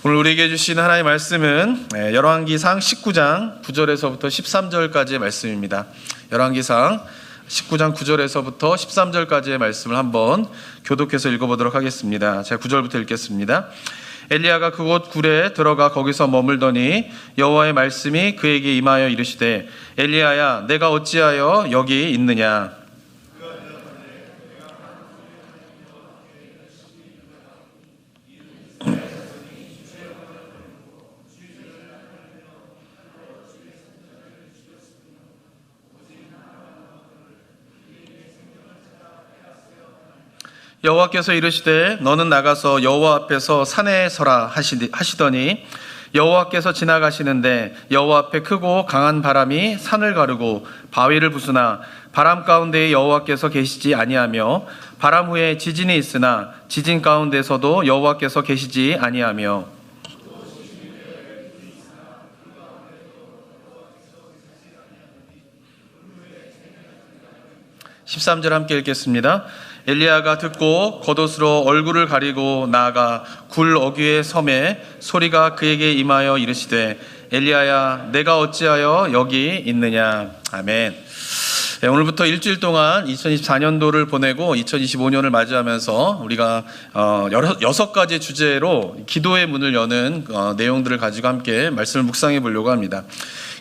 오늘 우리에게 주신 하나님의 말씀은 열왕기상 19장 9절에서부터 13절까지의 말씀입니다. 열왕기상 19장 9절에서부터 13절까지의 말씀을 한번 교독해서 읽어보도록 하겠습니다. 제가 9절부터 읽겠습니다. 엘리야가 그곳 굴에 들어가 거기서 머물더니 여호와의 말씀이 그에게 임하여 이르시되 엘리야야 내가 어찌하여 여기 있느냐. '여호와께서 이르시되 너는 나가서 여호와 앞에서 산에 서라 하시더니 여호와께서 지나가시는데 여호와 앞에 크고 강한 바람이 산을 가르고 바위를 부수나 바람 가운데에 여호와께서 계시지 아니하며 바람 후에 지진이 있으나 지진 가운데서도 여호와께서 계시지 아니하며 13절 함께 읽겠습니다. 엘리야가 듣고 겉옷으로 얼굴을 가리고 나아가 굴 어귀의 섬에 소리가 그에게 임하여 이르시되 엘리야야 내가 어찌하여 여기 있느냐. 아멘. 오늘부터 일주일 동안 2024년도를 보내고 2025년을 맞이하면서 우리가 6가지 주제로 기도의 문을 여는 내용들을 가지고 함께 말씀을 묵상해 보려고 합니다.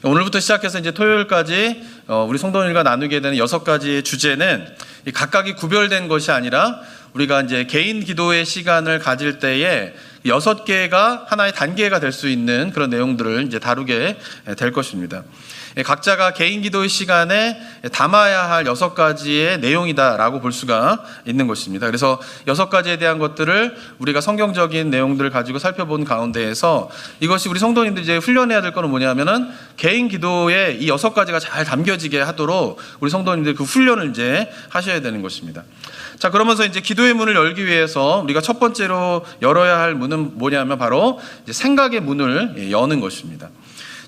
오늘부터 시작해서 이제 토요일까지 우리 성도님과 나누게 되는 6가지의 주제는 각각이 구별된 것이 아니라 우리가 이제 개인 기도의 시간을 가질 때에 6개가 하나의 단계가 될 수 있는 그런 내용들을 이제 다루게 될 것입니다. 각자가 개인 기도의 시간에 담아야 할 6가지의 내용이다라고 볼 수가 있는 것입니다. 그래서 6가지에 대한 것들을 우리가 성경적인 내용들을 가지고 살펴본 가운데에서 이것이 우리 성도님들이 이제 훈련해야 될 것은 뭐냐면은 개인 기도에 이 6가지가 잘 담겨지게 하도록 우리 성도님들 그 훈련을 이제 하셔야 되는 것입니다. 자, 그러면서 이제 기도의 문을 열기 위해서 우리가 첫 번째로 열어야 할 문은 뭐냐면 바로 이제 생각의 문을 여는 것입니다.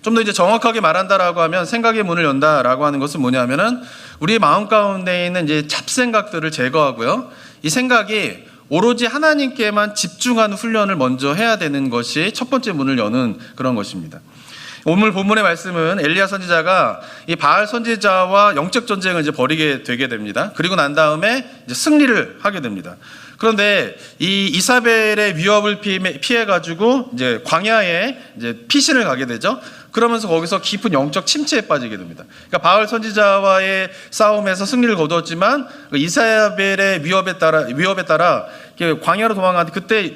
좀 더 이제 정확하게 말한다라고 하면 생각의 문을 연다라고 하는 것은 뭐냐면은 우리의 마음 가운데 있는 이제 잡생각들을 제거하고요. 이 생각이 오로지 하나님께만 집중하는 훈련을 먼저 해야 되는 것이 첫 번째 문을 여는 그런 것입니다. 오늘 본문의 말씀은 엘리야 선지자가 이 바알 선지자와 영적 전쟁을 이제 벌이게 되게 됩니다. 그리고 난 다음에 이제 승리를 하게 됩니다. 그런데 이 이사벨의 위협을 피해 가지고 이제 광야에 이제 피신을 가게 되죠. 그러면서 거기서 깊은 영적 침체에 빠지게 됩니다. 그러니까 바알 선지자와의 싸움에서 승리를 거두었지만 이사벨의 위협에 따라 광야로 도망가는데 그때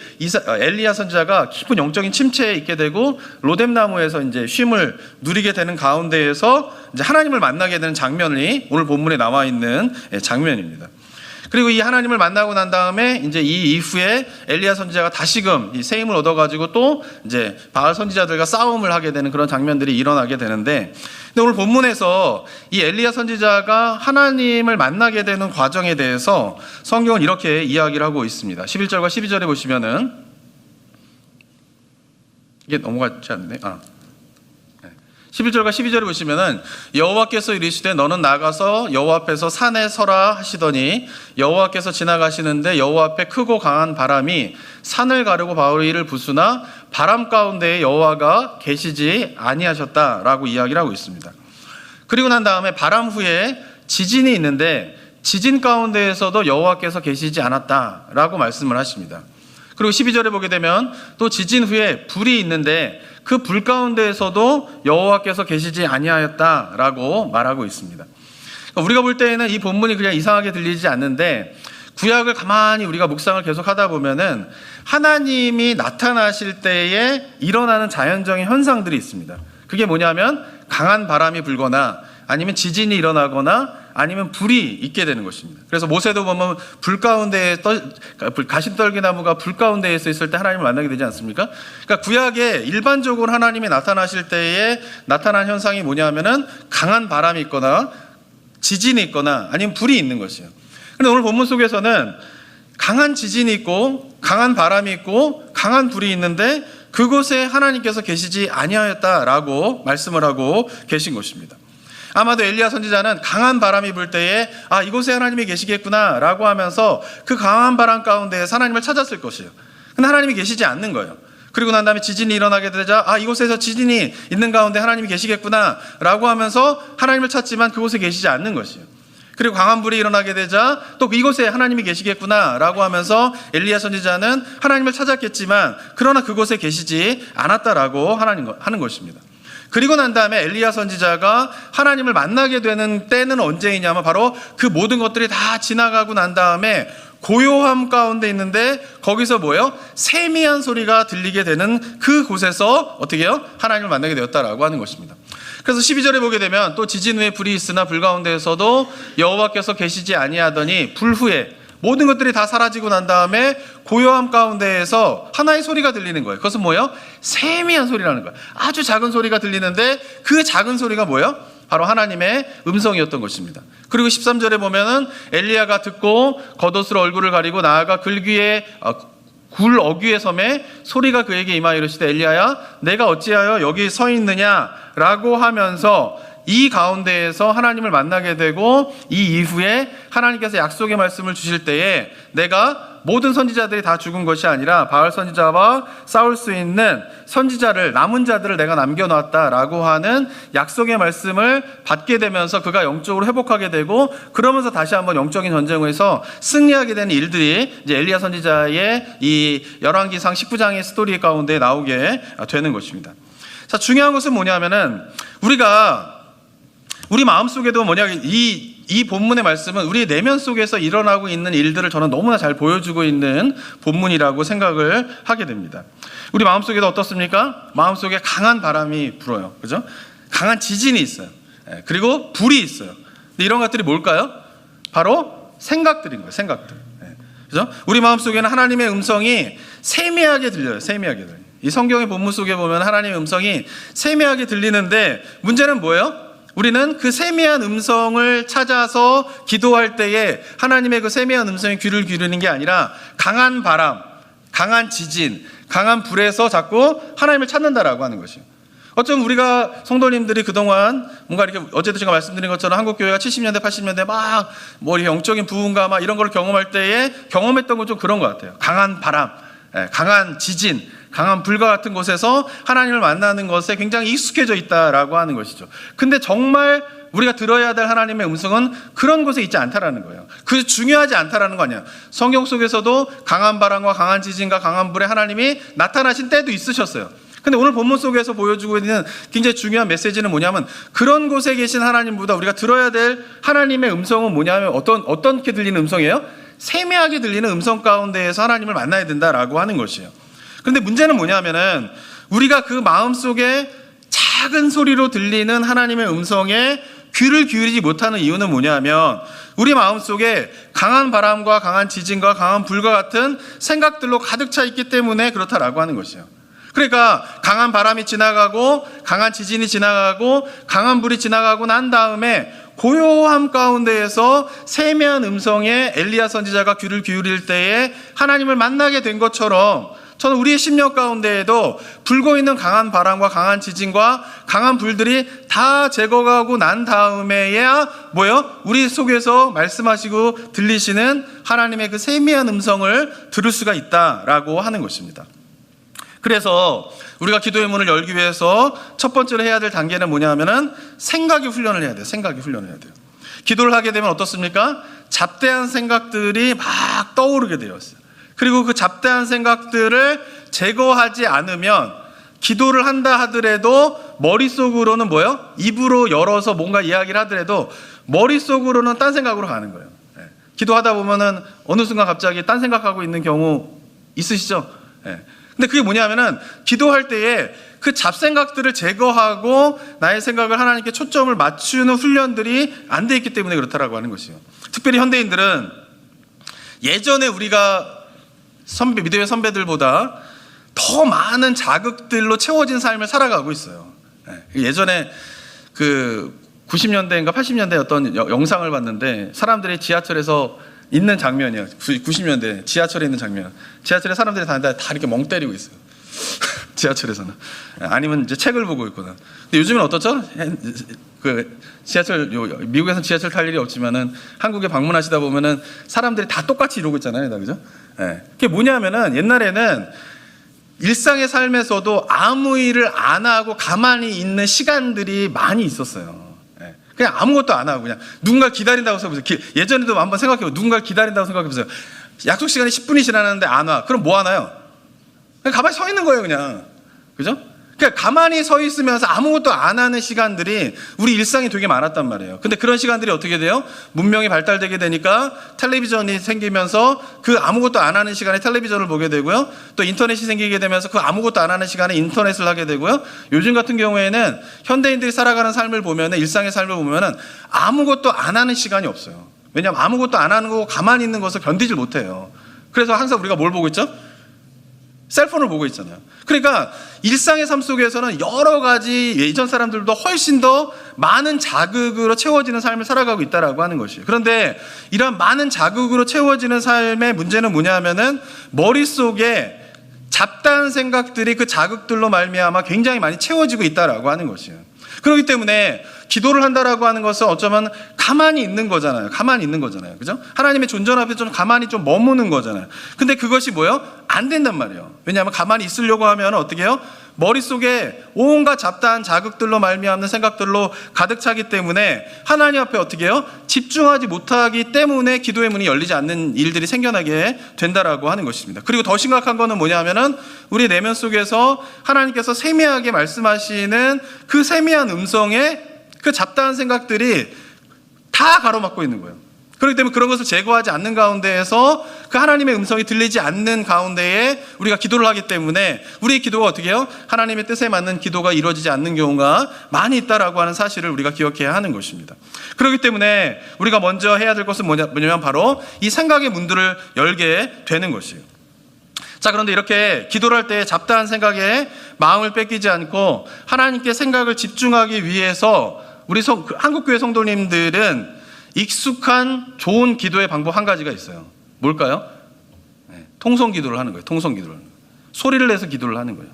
엘리야 선지자가 깊은 영적인 침체에 있게 되고 로뎀나무에서 이제 쉼을 누리게 되는 가운데에서 이제 하나님을 만나게 되는 장면이 오늘 본문에 나와 있는 장면입니다. 그리고 이 하나님을 만나고 난 다음에 이제 이 이후에 엘리야 선지자가 다시금 이 새 힘을 얻어가지고 또 이제 바알 선지자들과 싸움을 하게 되는 그런 장면들이 일어나게 되는데, 근데 오늘 본문에서 이 엘리야 선지자가 하나님을 만나게 되는 과정에 대해서 성경은 이렇게 이야기를 하고 있습니다. 11절과 12절에 보시면은 이게 넘어가지 않네. 11절과 12절을 보시면은 여호와께서 이르시되 너는 나가서 여호와 앞에서 산에 서라 하시더니 여호와께서 지나가시는데 여호와 앞에 크고 강한 바람이 산을 가르고 바위를 부수나 바람 가운데에 여호와가 계시지 아니하셨다라고 이야기를 하고 있습니다. 그리고 난 다음에 바람 후에 지진이 있는데 지진 가운데에서도 여호와께서 계시지 않았다라고 말씀을 하십니다. 그리고 12절에 보게 되면 또 지진 후에 불이 있는데 그 불 가운데에서도 여호와께서 계시지 아니하였다라고 말하고 있습니다. 그러니까 우리가 볼 때에는 이 본문이 그냥 이상하게 들리지 않는데 구약을 가만히 우리가 묵상을 계속 하다 보면은 하나님이 나타나실 때에 일어나는 자연적인 현상들이 있습니다. 그게 뭐냐면 강한 바람이 불거나 아니면 지진이 일어나거나 아니면 불이 있게 되는 것입니다. 그래서 모세도 보면 불 가운데 가시떨기나무가 불 가운데에 서 있을 때 하나님을 만나게 되지 않습니까? 그러니까 구약에 일반적으로 하나님이 나타나실 때에 나타난 현상이 뭐냐면은 강한 바람이 있거나 지진이 있거나 아니면 불이 있는 것이에요. 그런데 오늘 본문 속에서는 강한 지진이 있고 강한 바람이 있고 강한 불이 있는데 그곳에 하나님께서 계시지 아니하였다라고 말씀을 하고 계신 것입니다. 아마도 엘리야 선지자는 강한 바람이 불 때에 이곳에 하나님이 계시겠구나 라고 하면서 그 강한 바람 가운데 하나님을 찾았을 것이에요. 근데 하나님이 계시지 않는 거예요. 그리고 난 다음에 지진이 일어나게 되자 이곳에서 지진이 있는 가운데 하나님이 계시겠구나 라고 하면서 하나님을 찾지만 그곳에 계시지 않는 것이에요. 그리고 강한 불이 일어나게 되자 또 이곳에 하나님이 계시겠구나 라고 하면서 엘리야 선지자는 하나님을 찾았겠지만 그러나 그곳에 계시지 않았다라고 하는 것입니다. 그리고 난 다음에 엘리야 선지자가 하나님을 만나게 되는 때는 언제이냐면 바로 그 모든 것들이 다 지나가고 난 다음에 고요함 가운데 있는데 거기서 뭐예요? 세미한 소리가 들리게 되는 그곳에서 어떻게 해요? 하나님을 만나게 되었다라고 하는 것입니다. 그래서 12절에 보게 되면 또 지진 후에 불이 있으나 불 가운데에서도 여호와께서 계시지 아니하더니 불 후에 모든 것들이 다 사라지고 난 다음에 고요함 가운데에서 하나의 소리가 들리는 거예요. 그것은 뭐예요? 세미한 소리라는 거예요. 아주 작은 소리가 들리는데 그 작은 소리가 뭐예요? 바로 하나님의 음성이었던 것입니다. 그리고 13절에 보면은 엘리야가 듣고 겉옷으로 얼굴을 가리고 나아가 굴 어귀의 섬에 소리가 그에게 임하여 이르시되 엘리야야 내가 어찌하여 여기 서 있느냐라고 하면서 이 가운데에서 하나님을 만나게 되고 이 이후에 하나님께서 약속의 말씀을 주실 때에 내가 모든 선지자들이 다 죽은 것이 아니라 바알 선지자와 싸울 수 있는 선지자를 남은 자들을 내가 남겨놨다라고 하는 약속의 말씀을 받게 되면서 그가 영적으로 회복하게 되고 그러면서 다시 한번 영적인 전쟁에서 승리하게 되는 일들이 이제 엘리야 선지자의 이 열왕기상 19장의 스토리 가운데 나오게 되는 것입니다. 자, 중요한 것은 뭐냐면은 우리 마음속에도 이 본문의 말씀은 우리 내면 속에서 일어나고 있는 일들을 저는 너무나 잘 보여주고 있는 본문이라고 생각을 하게 됩니다. 우리 마음속에도 어떻습니까? 마음속에 강한 바람이 불어요. 그죠? 강한 지진이 있어요. 그리고 불이 있어요. 근데 이런 것들이 뭘까요? 바로 생각들인 거예요. 생각들. 그죠? 우리 마음속에는 하나님의 음성이 세미하게 들려요. 세미하게 들려요. 이 성경의 본문 속에 보면 하나님의 음성이 세미하게 들리는데 문제는 뭐예요? 우리는 그 세미한 음성을 찾아서 기도할 때에 하나님의 그 세미한 음성에 귀를 기울이는 게 아니라 강한 바람, 강한 지진, 강한 불에서 자꾸 하나님을 찾는다라고 하는 것이에요. 어쩌면 우리가 성도님들이 그동안 뭔가 이렇게 어제도 제가 말씀드린 것처럼 한국교회가 70년대, 80년대 막 영적인 부흥과 막 이런 걸 경험할 때에 경험했던 건 좀 그런 것 같아요. 강한 바람, 강한 지진, 강한 불과 같은 곳에서 하나님을 만나는 것에 굉장히 익숙해져 있다라고 하는 것이죠. 근데 정말 우리가 들어야 될 하나님의 음성은 그런 곳에 있지 않다라는 거예요. 그게 중요하지 않다라는 거 아니에요. 성경 속에서도 강한 바람과 강한 지진과 강한 불에 하나님이 나타나신 때도 있으셨어요. 근데 오늘 본문 속에서 보여주고 있는 굉장히 중요한 메시지는 뭐냐면 그런 곳에 계신 하나님보다 우리가 들어야 될 하나님의 음성은 뭐냐면 어떻게 들리는 음성이에요? 세미하게 들리는 음성 가운데에서 하나님을 만나야 된다라고 하는 것이에요. 그런데 문제는 뭐냐면은 우리가 그 마음속에 작은 소리로 들리는 하나님의 음성에 귀를 기울이지 못하는 이유는 뭐냐면 우리 마음속에 강한 바람과 강한 지진과 강한 불과 같은 생각들로 가득 차 있기 때문에 그렇다라고 하는 것이에요. 그러니까 강한 바람이 지나가고 강한 지진이 지나가고 강한 불이 지나가고 난 다음에 고요함 가운데에서 세미한 음성에 엘리야 선지자가 귀를 기울일 때에 하나님을 만나게 된 것처럼 저는 우리의 심령 가운데에도 불고 있는 강한 바람과 강한 지진과 강한 불들이 다 제거하고 난 다음에야 우리 속에서 말씀하시고 들리시는 하나님의 그 세미한 음성을 들을 수가 있다라고 하는 것입니다. 그래서 우리가 기도의 문을 열기 위해서 첫 번째로 해야 될 단계는 뭐냐면은 생각의 훈련을 해야 돼요. 생각의 훈련을 해야 돼요. 기도를 하게 되면 어떻습니까? 잡대한 생각들이 막 떠오르게 되어 있어요. 그리고 그 잡다한 생각들을 제거하지 않으면 기도를 한다 하더라도 머릿속으로는 입으로 열어서 뭔가 이야기를 하더라도 머릿속으로는 딴 생각으로 가는 거예요. 기도하다 보면은 어느 순간 갑자기 딴 생각하고 있는 경우 있으시죠? 근데 그게 뭐냐면은 기도할 때에 그 잡생각들을 제거하고 나의 생각을 하나님께 초점을 맞추는 훈련들이 안 돼 있기 때문에 그렇다라고 하는 것이에요. 특별히 현대인들은 예전에 우리가 믿음의 선배들보다 더 많은 자극들로 채워진 삶을 살아가고 있어요. 예전에 그 90년대인가 80년대 어떤 영상을 봤는데 사람들이 지하철에서 있는 장면이에요. 90년대 지하철에 있는 장면. 지하철에 사람들이 다니다 다 이렇게 멍 때리고 있어요. 지하철에서는. 아니면 이제 책을 보고 있거나. 근데 요즘은 어떻죠? 미국에서는 지하철 탈 일이 없지만은 한국에 방문하시다 보면은 사람들이 다 똑같이 이러고 있잖아요. 그죠? 그게 뭐냐면은 옛날에는 일상의 삶에서도 아무 일을 안 하고 가만히 있는 시간들이 많이 있었어요. 예. 그냥 아무것도 안 하고 그냥 누군가를 기다린다고 생각해보세요. 예전에도 한번 생각해보세요. 누군가를 기다린다고 생각해보세요. 약속 시간이 10분이 지났는데 안 와. 그럼 뭐 하나요? 그냥 가만히 서 있는 거예요, 그냥. 그죠? 그러니까 가만히 서 있으면서 아무것도 안 하는 시간들이 우리 일상이 되게 많았단 말이에요. 근데 그런 시간들이 어떻게 돼요? 문명이 발달되게 되니까 텔레비전이 생기면서 그 아무것도 안 하는 시간에 텔레비전을 보게 되고요. 또 인터넷이 생기게 되면서 그 아무것도 안 하는 시간에 인터넷을 하게 되고요. 요즘 같은 경우에는 현대인들이 살아가는 삶을 보면은, 일상의 삶을 보면은 아무것도 안 하는 시간이 없어요. 왜냐하면 아무것도 안 하는 거 가만히 있는 것을 견디질 못해요. 그래서 항상 우리가 뭘 보고 있죠? 셀폰을 보고 있잖아요. 그러니까 일상의 삶 속에서는 여러 가지 예전 사람들도 훨씬 더 많은 자극으로 채워지는 삶을 살아가고 있다라고 하는 것이에요. 그런데 이런 많은 자극으로 채워지는 삶의 문제는 뭐냐면은 머릿속에 잡다한 생각들이 그 자극들로 말미암아 굉장히 많이 채워지고 있다라고 하는 것이에요. 그렇기 때문에 기도를 한다라고 하는 것은 어쩌면 가만히 있는 거잖아요. 가만히 있는 거잖아요. 그죠? 하나님의 존재 앞에 좀 가만히 좀 머무는 거잖아요. 근데 그것이 뭐예요? 안 된단 말이에요. 왜냐하면 가만히 있으려고 하면 어떻게 해요? 머릿속에 온갖 잡다한 자극들로 말미암는 생각들로 가득 차기 때문에 하나님 앞에 어떻게 해요? 집중하지 못하기 때문에 기도의 문이 열리지 않는 일들이 생겨나게 된다라고 하는 것입니다. 그리고 더 심각한 거는 뭐냐면은 우리 내면 속에서 하나님께서 세미하게 말씀하시는 그 세미한 음성에 그 잡다한 생각들이 다 가로막고 있는 거예요. 그렇기 때문에 그런 것을 제거하지 않는 가운데에서 그 하나님의 음성이 들리지 않는 가운데에 우리가 기도를 하기 때문에 우리의 기도가 어떻게 해요? 하나님의 뜻에 맞는 기도가 이루어지지 않는 경우가 많이 있다라고 하는 사실을 우리가 기억해야 하는 것입니다. 그렇기 때문에 우리가 먼저 해야 될 것은 뭐냐면 바로 이 생각의 문들을 열게 되는 것이에요. 자, 그런데 이렇게 기도를 할 때 잡다한 생각에 마음을 뺏기지 않고 하나님께 생각을 집중하기 위해서 우리 한국교회 성도님들은 익숙한 좋은 기도의 방법 한 가지가 있어요. 뭘까요? 통성 기도를 하는 거예요. 통성 기도를 하는 거예요. 소리를 내서 기도를 하는 거예요.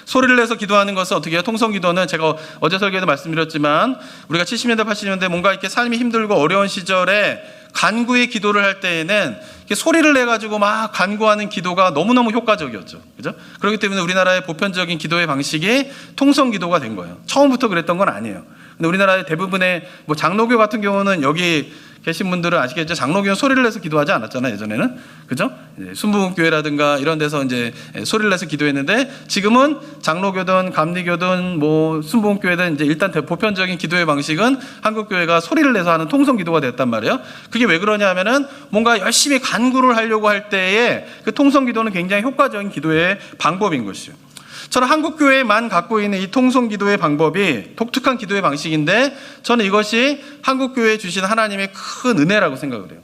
소리를 내서 기도하는 것은 어떻게 해요? 통성 기도는 제가 어제 설교에도 말씀드렸지만 우리가 70년대 80년대 뭔가 이렇게 삶이 힘들고 어려운 시절에 간구의 기도를 할 때에는 소리를 내가지고 막 간구하는 기도가 너무너무 효과적이었죠. 그죠? 그렇기 때문에 우리나라의 보편적인 기도의 방식이 통성 기도가 된 거예요. 처음부터 그랬던 건 아니에요. 근데 우리나라의 대부분의 장로교 같은 경우는 여기 계신 분들은 아시겠죠? 장로교는 소리를 내서 기도하지 않았잖아요, 예전에는. 그죠? 순복음교회라든가 이런 데서 이제 소리를 내서 기도했는데 지금은 장로교든 감리교든 순복음교회든 이제 일단 보편적인 기도의 방식은 한국교회가 소리를 내서 하는 통성 기도가 됐단 말이에요. 그게 왜 그러냐면은 뭔가 열심히 간구를 하려고 할 때에 그 통성 기도는 굉장히 효과적인 기도의 방법인 것이죠. 저는 한국교회만 갖고 있는 이 통성 기도의 방법이 독특한 기도의 방식인데 저는 이것이 한국교회에 주신 하나님의 큰 은혜라고 생각을 해요.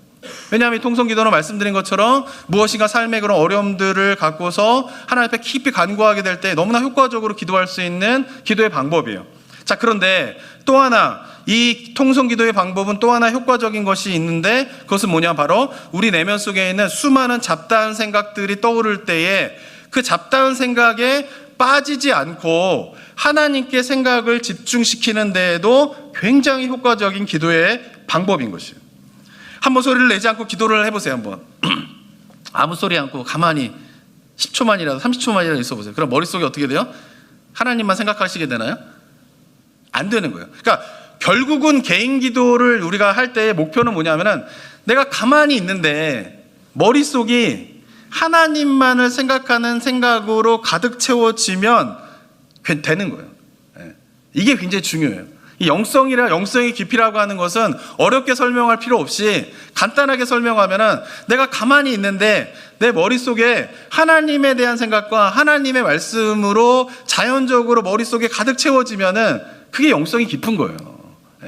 왜냐하면 이 통성 기도는 말씀드린 것처럼 무엇인가 삶의 그런 어려움들을 갖고서 하나님 앞에 깊이 간구하게 될 때 너무나 효과적으로 기도할 수 있는 기도의 방법이에요. 자, 그런데 또 하나 이 통성 기도의 방법은 또 하나 효과적인 것이 있는데 그것은 뭐냐? 바로 우리 내면 속에 있는 수많은 잡다한 생각들이 떠오를 때에 그 잡다한 생각에 빠지지 않고 하나님께 생각을 집중시키는 데에도 굉장히 효과적인 기도의 방법인 것이에요. 한번 소리를 내지 않고 기도를 해보세요. 한번 아무 소리 않고 가만히 10초만이라도 30초만이라도 있어보세요. 그럼 머릿속에 어떻게 돼요? 하나님만 생각하시게 되나요? 안 되는 거예요. 그러니까 결국은 개인 기도를 우리가 할 때의 목표는 뭐냐면은 내가 가만히 있는데 머릿속이 하나님만을 생각하는 생각으로 가득 채워지면 되는 거예요. 이게 굉장히 중요해요. 이 영성의 깊이라고 하는 것은 어렵게 설명할 필요 없이 간단하게 설명하면은 내가 가만히 있는데 내 머릿속에 하나님에 대한 생각과 하나님의 말씀으로 자연적으로 머릿속에 가득 채워지면은 그게 영성이 깊은 거예요.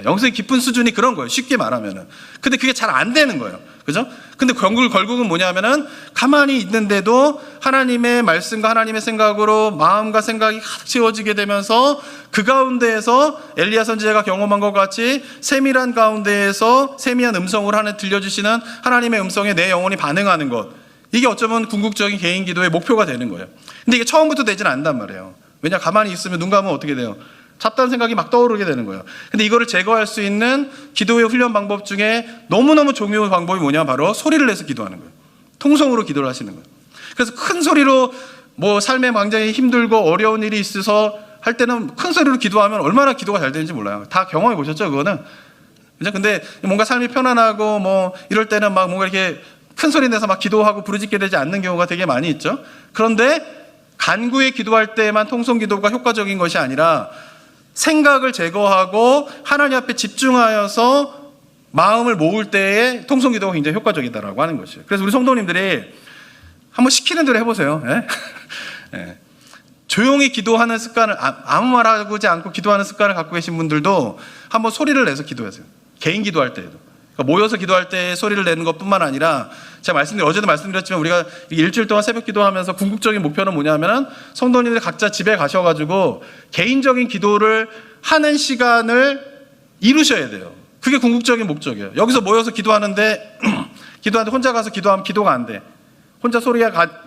영성이 깊은 수준이 그런 거예요. 쉽게 말하면은. 근데 그게 잘 안 되는 거예요. 그죠? 근데 결국은 뭐냐면은 가만히 있는데도 하나님의 말씀과 하나님의 생각으로 마음과 생각이 가득 채워지게 되면서 그 가운데에서 엘리야 선지자가 경험한 것 같이 세밀한 가운데에서 세미한 음성을 들려주시는 하나님의 음성에 내 영혼이 반응하는 것. 이게 어쩌면 궁극적인 개인 기도의 목표가 되는 거예요. 근데 이게 처음부터 되지는 않단 말이에요. 왜냐? 가만히 있으면 눈 감으면 어떻게 돼요? 잡다한 생각이 막 떠오르게 되는 거예요. 근데 이거를 제거할 수 있는 기도의 훈련 방법 중에 너무너무 중요한 방법이 뭐냐? 바로 소리를 내서 기도하는 거예요. 통성으로 기도를 하시는 거예요. 그래서 큰 소리로 뭐 삶에 굉장히 힘들고 어려운 일이 있어서 할 때는 큰 소리로 기도하면 얼마나 기도가 잘 되는지 몰라요. 다 경험해 보셨죠, 그거는? 그죠? 근데 뭔가 삶이 편안하고 뭐 이럴 때는 막 뭔가 이렇게 큰 소리 내서 막 기도하고 부르짖게 되지 않는 경우가 되게 많이 있죠. 그런데 간구에 기도할 때만 통성 기도가 효과적인 것이 아니라 생각을 제거하고 하나님 앞에 집중하여서 마음을 모을 때에 통성 기도가 굉장히 효과적이다라고 하는 것이에요. 그래서 우리 성도님들이 한번 시키는 대로 해보세요. 예? 예. 조용히 기도하는 습관을, 아무 말 하지 않고 기도하는 습관을 갖고 계신 분들도 한번 소리를 내서 기도하세요. 개인 기도할 때에도. 그러니까 모여서 기도할 때 소리를 내는 것뿐만 아니라, 제가 어제도 말씀드렸지만 우리가 일주일 동안 새벽 기도하면서 궁극적인 목표는 뭐냐면은 성도님들 각자 집에 가셔가지고 개인적인 기도를 하는 시간을 이루셔야 돼요. 그게 궁극적인 목적이에요. 여기서 모여서 기도하는데 혼자 가서 기도하면 기도가 안 돼. 혼자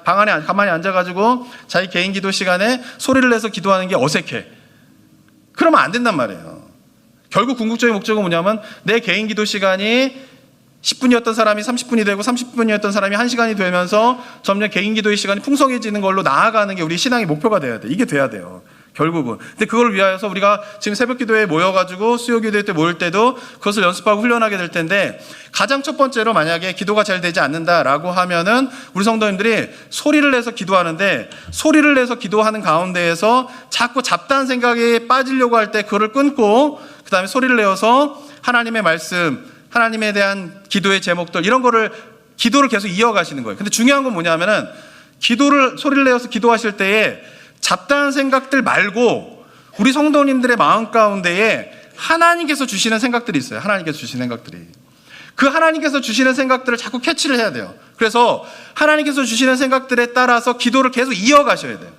방 안에 가만히 앉아가지고 자기 개인 기도 시간에 소리를 내서 기도하는 게 어색해. 그러면 안 된단 말이에요. 결국 궁극적인 목적은 뭐냐면 내 개인 기도 시간이 10분이었던 사람이 30분이 되고 30분이었던 사람이 1시간이 되면서 점점 개인 기도의 시간이 풍성해지는 걸로 나아가는 게 우리 신앙의 목표가 돼야 돼. 이게 돼야 돼요. 결국은. 근데 그걸 위하여서 우리가 지금 새벽 기도에 모여가지고 수요 기도회 때 모일 때도 그것을 연습하고 훈련하게 될 텐데, 가장 첫 번째로 만약에 기도가 잘 되지 않는다라고 하면은 우리 성도님들이 소리를 내서 기도하는데, 소리를 내서 기도하는 가운데에서 자꾸 잡다한 생각에 빠지려고 할 때 그거를 끊고 그 다음에 소리를 내어서 하나님의 말씀, 하나님에 대한 기도의 제목들, 이런 거를 기도를 계속 이어가시는 거예요. 근데 중요한 건 뭐냐면은 소리를 내어서 기도하실 때에 잡다한 생각들 말고 우리 성도님들의 마음 가운데에 하나님께서 주시는 생각들이 있어요. 하나님께서 주시는 생각들이. 그 하나님께서 주시는 생각들을 자꾸 캐치를 해야 돼요. 그래서 하나님께서 주시는 생각들에 따라서 기도를 계속 이어가셔야 돼요.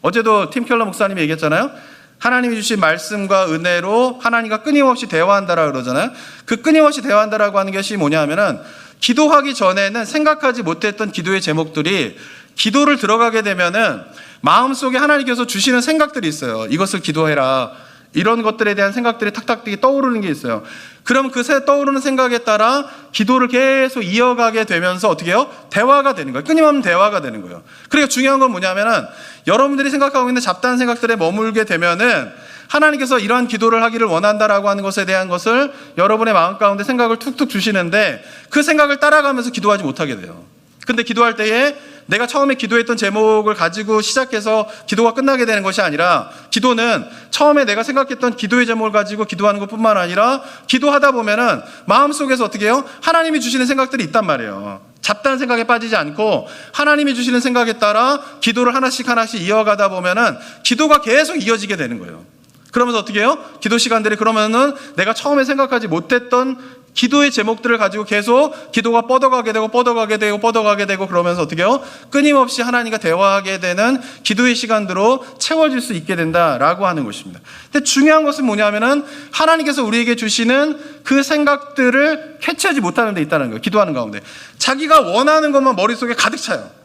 어제도 팀 켈러 목사님이 얘기했잖아요. 하나님이 주신 말씀과 은혜로 하나님과 끊임없이 대화한다라고 그러잖아요. 그 끊임없이 대화한다라고 하는 것이 뭐냐 하면은, 기도하기 전에는 생각하지 못했던 기도의 제목들이 기도를 들어가게 되면은 마음속에 하나님께서 주시는 생각들이 있어요. 이것을 기도해라. 이런 것들에 대한 생각들이 탁탁 떠오르는 게 있어요. 그럼 그 떠오르는 생각에 따라 기도를 계속 이어가게 되면서 어떻게 해요? 대화가 되는 거예요. 끊임없는 대화가 되는 거예요. 그러니까 중요한 건 뭐냐면은, 여러분들이 생각하고 있는 잡다한 생각들에 머물게 되면은 하나님께서 이러한 기도를 하기를 원한다라고 하는 것에 대한 것을 여러분의 마음 가운데 생각을 툭툭 주시는데, 그 생각을 따라가면서 기도하지 못하게 돼요. 근데 기도할 때에 내가 처음에 기도했던 제목을 가지고 시작해서 기도가 끝나게 되는 것이 아니라, 기도는 처음에 내가 생각했던 기도의 제목을 가지고 기도하는 것뿐만 아니라, 기도하다 보면은 마음속에서 어떻게 해요? 하나님이 주시는 생각들이 있단 말이에요. 잡다한 생각에 빠지지 않고 하나님이 주시는 생각에 따라 기도를 하나씩 이어가다 보면은 기도가 계속 이어지게 되는 거예요. 그러면서 어떻게 해요? 기도 시간들이, 그러면은 내가 처음에 생각하지 못했던 기도의 제목들을 가지고 계속 기도가 뻗어가게 되고 그러면서 어떻게 해요? 끊임없이 하나님과 대화하게 되는 기도의 시간들로 채워질 수 있게 된다라고 하는 것입니다. 근데 중요한 것은 뭐냐면은, 하나님께서 우리에게 주시는 그 생각들을 캐치하지 못하는 데 있다는 거예요. 기도하는 가운데 자기가 원하는 것만 머릿속에 가득 차요.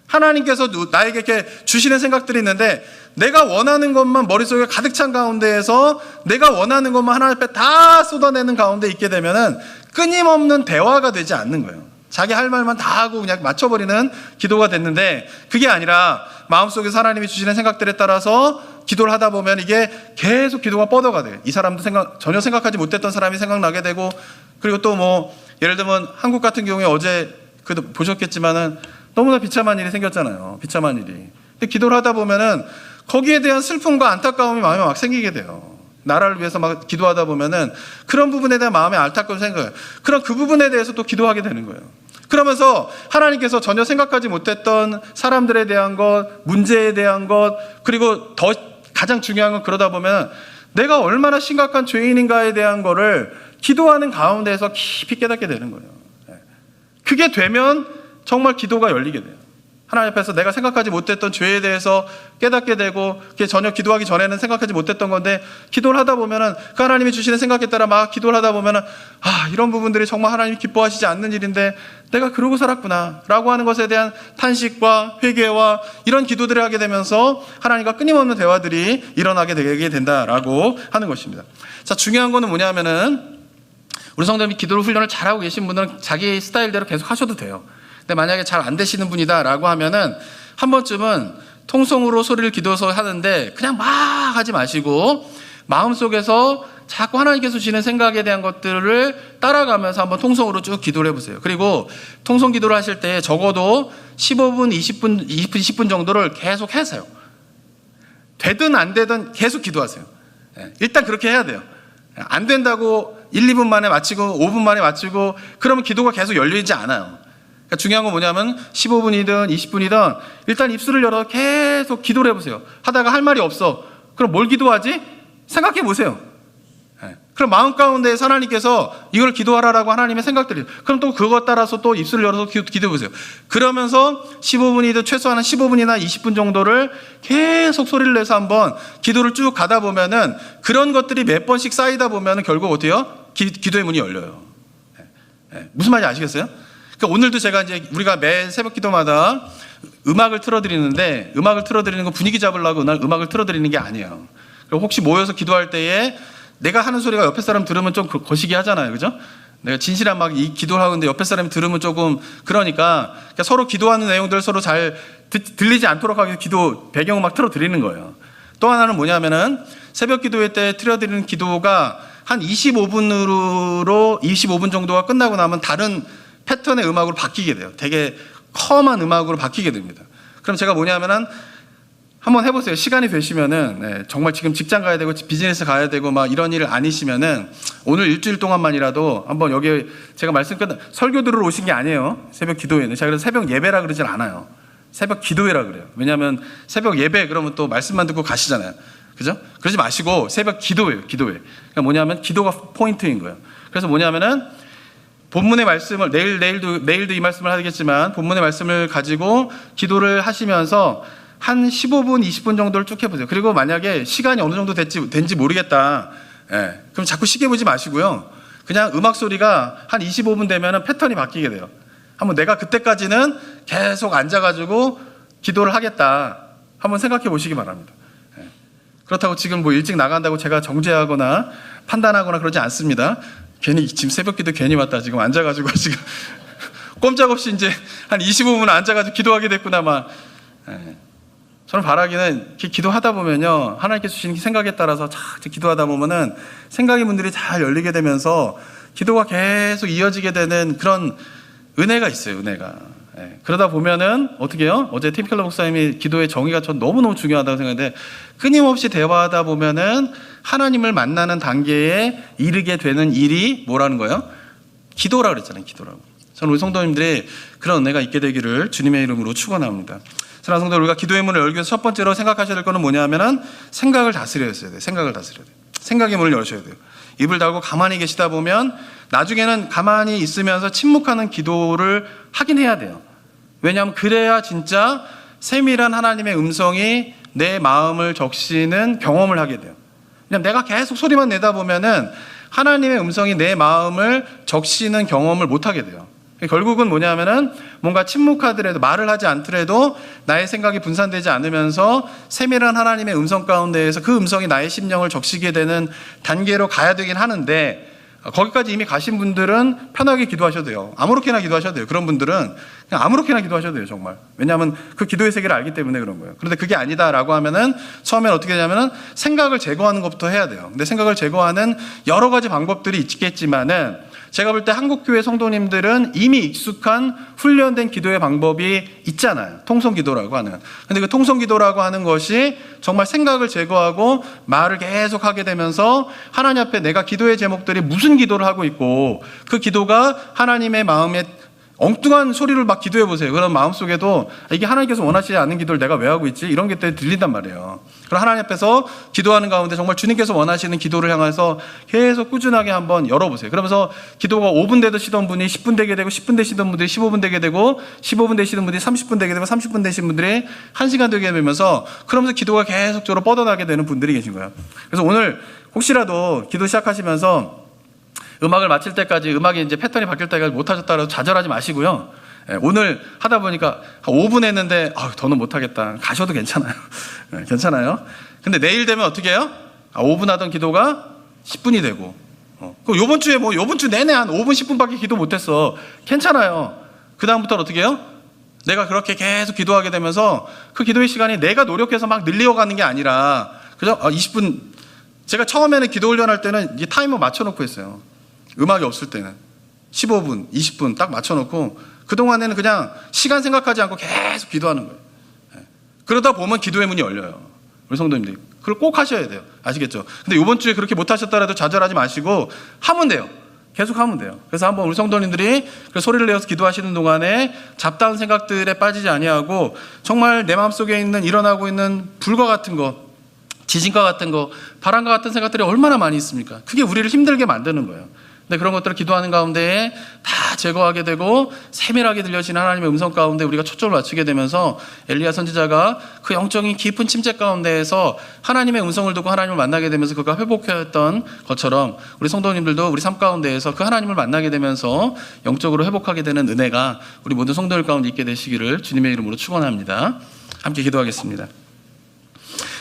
하나님께서 나에게 이렇게 주시는 생각들이 있는데, 내가 원하는 것만 머릿속에 가득 찬 가운데에서 내가 원하는 것만 하나님 앞에 다 쏟아내는 가운데 있게 되면은 끊임없는 대화가 되지 않는 거예요. 자기 할 말만 다 하고 그냥 맞춰버리는 기도가 됐는데, 그게 아니라 마음속에 하나님이 주시는 생각들에 따라서 기도를 하다 보면 이게 계속 기도가 뻗어가 돼요. 이 사람도 전혀 생각하지 못했던 사람이 생각나게 되고, 그리고 또 뭐 예를 들면 한국 같은 경우에 어제 보셨겠지만은 너무나 비참한 일이 생겼잖아요. 비참한 일이. 근데 기도를 하다 보면은 거기에 대한 슬픔과 안타까움이 마음에 막 생기게 돼요. 나라를 위해서 막 기도하다 보면은 그런 부분에 대한 마음의 안타까움이 생겨요. 그럼 그 부분에 대해서 또 기도하게 되는 거예요. 그러면서 하나님께서 전혀 생각하지 못했던 사람들에 대한 것, 문제에 대한 것, 그리고 더 가장 중요한 건, 그러다 보면 내가 얼마나 심각한 죄인인가에 대한 거를 기도하는 가운데에서 깊이 깨닫게 되는 거예요. 그게 되면 정말 기도가 열리게 돼요. 하나님 앞에서 내가 생각하지 못했던 죄에 대해서 깨닫게 되고, 그게 전혀 기도하기 전에는 생각하지 못했던 건데, 기도를 하다 보면은 그 하나님이 주시는 생각에 따라 막 기도를 하다 보면은, 이런 부분들이 정말 하나님이 기뻐하시지 않는 일인데 내가 그러고 살았구나 라고 하는 것에 대한 탄식과 회개와 이런 기도들을 하게 되면서 하나님과 끊임없는 대화들이 일어나게 되게 된다라고 하는 것입니다. 자, 중요한 거는 뭐냐면은, 우리 성도님이 기도를 훈련을 잘하고 계신 분들은 자기 스타일대로 계속 하셔도 돼요. 근데 만약에 잘 안 되시는 분이다라고 하면은 한 번쯤은 통성으로 소리를 기도해서 하는데 그냥 막 하지 마시고 마음속에서 자꾸 하나님께서 주시는 생각에 대한 것들을 따라가면서 한번 통성으로 쭉 기도를 해보세요. 그리고 통성 기도를 하실 때 적어도 15분, 20분 정도를 계속 하세요. 되든 안 되든 계속 기도하세요. 일단 그렇게 해야 돼요. 안 된다고 1, 2분 만에 마치고 5분 만에 마치고 그러면 기도가 계속 열리지 않아요. 그러니까 중요한 건 뭐냐면 15분이든 20분이든 일단 입술을 열어 계속 기도를 해보세요. 하다가 할 말이 없어. 그럼 뭘 기도하지? 생각해 보세요. 그럼 마음 가운데 하나님께서 이걸 기도하라라고 하나님의 생각들이, 그럼 또 그것 따라서 또 입술을 열어서 기도해 보세요. 그러면서 15분이든 최소한 15분이나 20분 정도를 계속 소리를 내서 한번 기도를 쭉 가다 보면은 그런 것들이 몇 번씩 쌓이다 보면은 결국 어때요? 기도의 문이 열려요. 무슨 말인지 아시겠어요? 그러니까 오늘도 제가 이제 우리가 매 새벽 기도마다 음악을 틀어드리는데, 음악을 틀어드리는 건 분위기 잡으려고 음악을 틀어드리는 게 아니에요. 그리고 혹시 모여서 기도할 때에 내가 하는 소리가 옆에 사람 들으면 좀 거시기 하잖아요. 그죠? 내가 진실한 막 이 기도를 하는데 옆에 사람이 들으면 조금 그러니까 서로 기도하는 내용들 서로 잘 들리지 않도록 하기 위해서 기도 배경음악 틀어드리는 거예요. 또 하나는 뭐냐면은 새벽 기도회 때 틀어드리는 기도가 한 25분 정도가 끝나고 나면 다른 패턴의 음악으로 바뀌게 돼요. 되게 컴한 음악으로 바뀌게 됩니다. 그럼 제가 뭐냐면은 한번 해보세요. 시간이 되시면은, 정말 지금 직장 가야 되고 비즈니스 가야 되고 막 이런 일 아니시면은 오늘 일주일 동안만이라도 한번 여기 제가 말씀 설교 들으러 오신 게 아니에요. 새벽 기도회는. 제가 그래서 새벽 예배라 그러진 않아요. 새벽 기도회라 그래요. 왜냐하면 새벽 예배 그러면 또 말씀만 듣고 가시잖아요. 그죠? 그러지 마시고 새벽 기도회예요. 기도회. 그러니까 뭐냐면 기도가 포인트인 거예요. 그래서 뭐냐면은 본문의 말씀을 내일도 이 말씀을 하겠지만 본문의 말씀을 가지고 기도를 하시면서 한 15분, 20분 정도를 쭉 해보세요. 그리고 만약에 시간이 어느 정도 된지 모르겠다. 그럼 자꾸 시계 보지 마시고요. 그냥 음악 소리가 한 25분 되면 패턴이 바뀌게 돼요. 한번 내가 그때까지는 계속 앉아가지고 기도를 하겠다. 한번 생각해 보시기 바랍니다. 그렇다고 지금 뭐 일찍 나간다고 제가 정죄하거나 판단하거나 그러지 않습니다. 괜히 지금 새벽 기도 괜히 왔다. 지금 앉아가지고 지금 꼼짝없이 이제 한 25분 앉아가지고 기도하게 됐구나. 막. 저는 바라기는 기도하다 보면요, 하나님께서 주신 생각에 따라서 기도하다 보면은 생각의 문들이 잘 열리게 되면서 기도가 계속 이어지게 되는 그런 은혜가 있어요. 은혜가. 그러다 보면은 어떻게 해요? 어제 팀켈러 목사님이 기도의 정의가 전 너무너무 중요하다고 생각하는데, 끊임없이 대화하다 보면은 하나님을 만나는 단계에 이르게 되는 일이 뭐라는 거예요? 기도라고 그랬잖아요. 기도라고. 저는 우리 성도님들이 그런 은혜가 있게 되기를 주님의 이름으로 축원합니다. 사랑하는 성도, 우리가 기도의 문을 열기 위해서 첫 번째로 생각하셔야 될 거는 뭐냐면은 생각을 다스려야 돼요. 생각을 다스려야 돼요. 생각의 문을 열으셔야 돼요. 입을 닫고 가만히 계시다 보면 나중에는 가만히 있으면서 침묵하는 기도를 하긴 해야 돼요. 왜냐하면 그래야 진짜 세밀한 하나님의 음성이 내 마음을 적시는 경험을 하게 돼요. 그냥 내가 계속 소리만 내다 보면은 하나님의 음성이 내 마음을 적시는 경험을 못 하게 돼요. 결국은 뭐냐면은 뭔가 침묵하더라도 말을 하지 않더라도 나의 생각이 분산되지 않으면서 세밀한 하나님의 음성 가운데에서 그 음성이 나의 심령을 적시게 되는 단계로 가야 되긴 하는데, 거기까지 이미 가신 분들은 편하게 기도하셔도 돼요. 아무렇게나 기도하셔도 돼요. 그런 분들은 그냥 아무렇게나 기도하셔도 돼요. 정말. 왜냐하면 그 기도의 세계를 알기 때문에 그런 거예요. 그런데 그게 아니다라고 하면은 처음엔 어떻게 되냐면은 생각을 제거하는 것부터 해야 돼요. 근데 생각을 제거하는 여러 가지 방법들이 있겠지만은 제가 볼 때 한국교회 성도님들은 이미 익숙한 훈련된 기도의 방법이 있잖아요. 통성기도라고 하는. 근데 그 통성기도라고 하는 것이 정말 생각을 제거하고 말을 계속 하게 되면서 하나님 앞에 내가 기도의 제목들이 무슨 기도를 하고 있고 그 기도가 하나님의 마음에 엉뚱한 소리를 막 기도해 보세요. 그럼 마음속에도 이게 하나님께서 원하시지 않는 기도를 내가 왜 하고 있지? 이런 게 들린단 말이에요. 그럼 하나님 앞에서 기도하는 가운데 정말 주님께서 원하시는 기도를 향해서 계속 꾸준하게 한번 열어보세요. 그러면서 기도가 5분 되시던 분이 10분 되게 되고, 10분 되시던 분들이 15분 되게 되고, 15분 되시던 분들이 30분 되게 되고, 30분 되신 분들이 1시간 되게 되면서 그러면서 기도가 계속적으로 뻗어나게 되는 분들이 계신 거예요. 그래서 오늘 혹시라도 기도 시작하시면서 음악을 마칠 때까지 음악이 이제 패턴이 바뀔 때까지 못하셨다고 좌절하지 마시고요. 오늘 하다 보니까 한 5분 했는데 더는 못하겠다. 가셔도 괜찮아요. 괜찮아요. 근데 내일 되면 어떻게 해요? 5분 하던 기도가 10분이 되고, 그럼 요번 주 내내 한 5분, 10분밖에 기도 못했어. 괜찮아요. 그 다음부터는 어떻게 해요? 내가 그렇게 계속 기도하게 되면서 그 기도의 시간이 내가 노력해서 막 늘려가는 게 아니라 그죠? 20분, 제가 처음에는 기도 훈련할 때는 이 타이머 맞춰놓고 했어요. 음악이 없을 때는 15분, 20분 딱 맞춰놓고 그동안에는 그냥 시간 생각하지 않고 계속 기도하는 거예요. 그러다 보면 기도의 문이 열려요. 우리 성도님들 그걸 꼭 하셔야 돼요. 아시겠죠? 근데 이번 주에 그렇게 못 하셨더라도 좌절하지 마시고 하면 돼요. 계속 하면 돼요. 그래서 한번 우리 성도님들이 그 소리를 내어서 기도하시는 동안에 잡다한 생각들에 빠지지 아니하고 정말 내 마음속에 있는 일어나고 있는 불과 같은 거, 지진과 같은 거, 바람과 같은 생각들이 얼마나 많이 있습니까? 그게 우리를 힘들게 만드는 거예요. 근데 그런 것들을 기도하는 가운데에 다 제거하게 되고 세밀하게 들려지는 하나님의 음성 가운데 우리가 초점을 맞추게 되면서 엘리야 선지자가 그 영적인 깊은 침체 가운데에서 하나님의 음성을 듣고 하나님을 만나게 되면서 그가 회복했던 것처럼 우리 성도님들도 우리 삶 가운데에서 그 하나님을 만나게 되면서 영적으로 회복하게 되는 은혜가 우리 모든 성도들 가운데 있게 되시기를 주님의 이름으로 축원합니다. 함께 기도하겠습니다.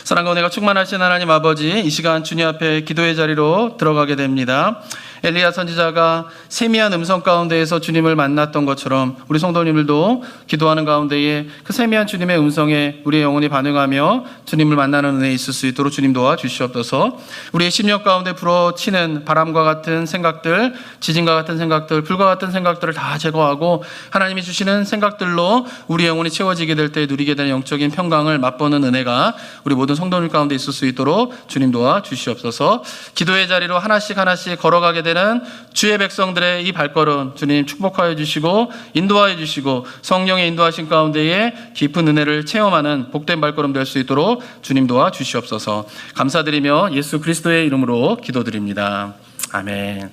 사랑과 은혜가 충만하신 하나님 아버지, 이 시간 주님 앞에 기도의 자리로 들어가게 됩니다. 엘리야 선지자가 세미한 음성 가운데에서 주님을 만났던 것처럼 우리 성도님들도 기도하는 가운데에 그 세미한 주님의 음성에 우리의 영혼이 반응하며 주님을 만나는 은혜에 있을 수 있도록 주님 도와주시옵소서. 우리의 심령 가운데 불어치는 바람과 같은 생각들, 지진과 같은 생각들, 불과 같은 생각들을 다 제거하고 하나님이 주시는 생각들로 우리의 영혼이 채워지게 될 때 누리게 되는 영적인 평강을 맛보는 은혜가 우리 모든 성도들 가운데 있을 수 있도록 주님 도와주시옵소서. 기도의 자리로 하나씩 걸어가게 되는 주의 백성들의 이 발걸음 주님 축복하여 주시고 인도하여 주시고 성령의 인도하신 가운데에 깊은 은혜를 체험하는 복된 발걸음 될 수 있도록 주님 도와주시옵소서. 감사드리며 예수 그리스도의 이름으로 기도드립니다. 아멘.